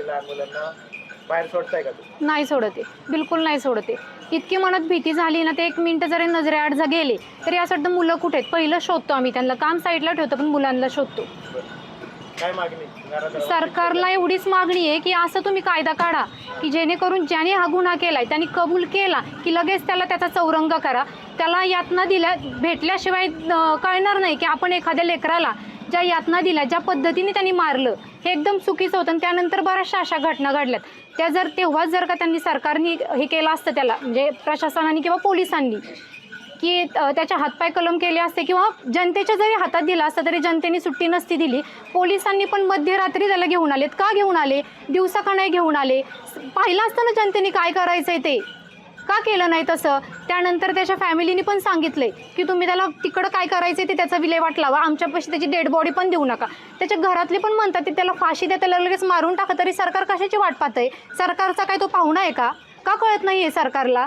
लहान मुलांना बाहेर सोडताय का तुम्ही? नाही सोडते, बिलकुल नाही सोडते. इतकी मनात भीती झाली ना, ते 1 मिनिट जरी नजरेआड गेले तरी असं वाटतं मुलं कुठे आहेत, पहिलं शोधतो आम्ही त्यांना. काम साईडला ठेवतो पण मुलांना शोधतो. काय मागणी सरकारला एवढीच मागणी आहे की असं तुम्ही कायदा काढा की जेणेकरून ज्याने हा गुन्हा केलाय त्यांनी कबूल केला की लगेच त्याला त्याचा चौरंग करा. त्याला यातना दिल्या भेटल्याशिवाय कळणार नाही की आपण एखाद्या लेकराला ज्या यातना दिल्या, ज्या पद्धतीने त्यांनी मारलं, हे एकदम चुकीचं होतं. आणि त्यानंतर बऱ्याचशा अशा घटना घडल्यात त्या तेव्हाच जर का त्यांनी सरकारने हे केलं असतं, त्याला म्हणजे प्रशासनाने किंवा पोलिसांनी, की त्याच्या हातपाय कलम केले असते किंवा जनतेच्या जरी हातात दिला असता तरी जनतेने सुट्टी नसती दिली. पोलिसांनी पण मध्यरात्री त्याला घेऊन आलेत. का घेऊन आले? दिवसा का नाही घेऊन आले? पाहिलं असतं ना जनतेने काय करायचंय ते, का केलं नाही तसं? त्यानंतर त्याच्या फॅमिलीने पण सांगितलंय की तुम्ही त्याला तिकडं काय करायचं ते त्याचा विल्हेवाट लावा, आमच्यापाशी त्याची डेड बॉडी पण देऊ नका. त्याच्या घरातले पण म्हणतात की त्याला फाशी द्या, त्याला लगेच मारून टाका. तरी सरकार कशाची वाट पाहतंय? सरकारचा काय तो पाहुणा आहे का? का कळत नाही आहे सरकारला?